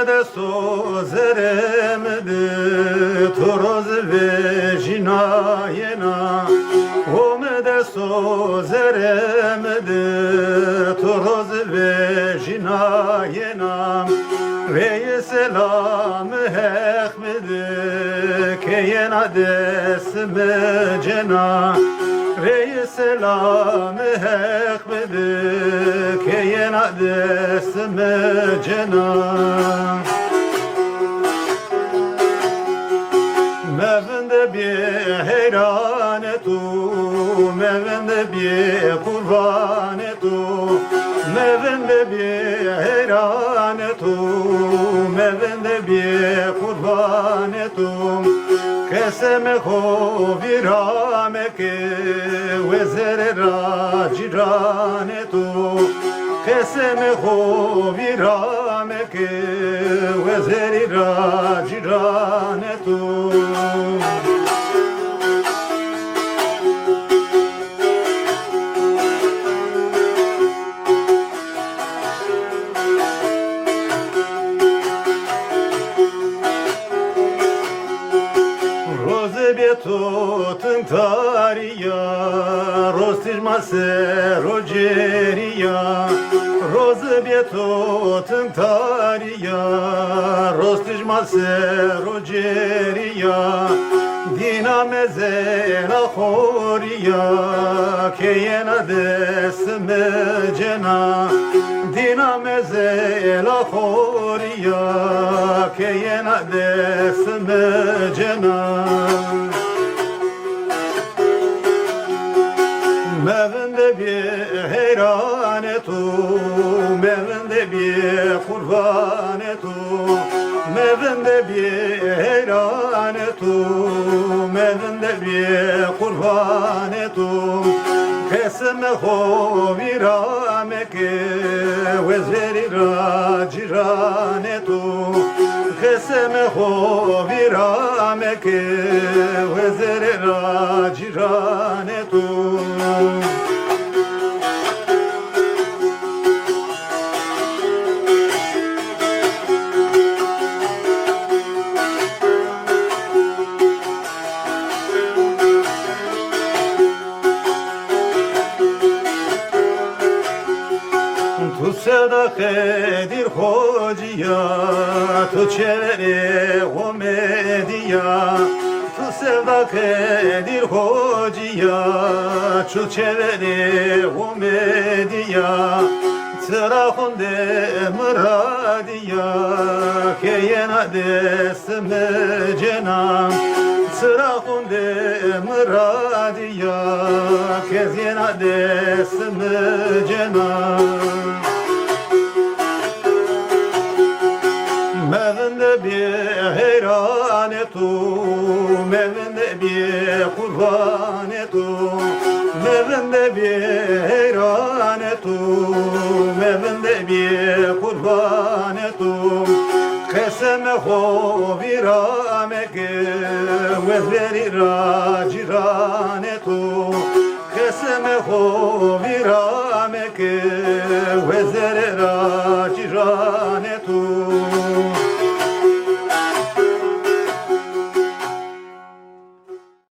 Omede sozeremedi toroz ve jinayena. Omede sozeremedi toroz ve jinayena. Ve selam hekmedi keyena desme cena. Ve selam hekmedi keyena desme cena. Mevinde bir heyran etu, mevinde bir kurban etu, mevinde bir heyran etu, mevinde bir kurban etu. Keseme hovirameke ve zerera ciran etu. Keseme hovirameke ve zerera ciran etu. Tutun tariya, rostijmase rojeriya. Roze bietotun tariya, rostijmase rojeriya. Dinameze la khoriya, keyena desme cena. Dinameze la khoriya, keyena desme cena. Mevinde bir heyran etu, mevinde bir kurban etu. Mevinde bir heyran etu, mevinde bir kurban etu. Kesme hovirameke ve zerira ciran etu. Kesme hovirameke ve zerira ciran etu. Tu sevda kedir hociya, tu çevre homediya. Tu sevda kedir hociya, tu çevre homediya. Sırahun de mıradiya, keyena desme cenam. Sırahun de mıradiya, kezena desme cenam. Mevinde bir heyran etu, mevinde bir kurban etu. Mevinde bir heyran etu, mevinde bir kurban etu. Keseme hovirameke ve zerira ciran etu. Keseme hovirameke ve zerira ciran etu.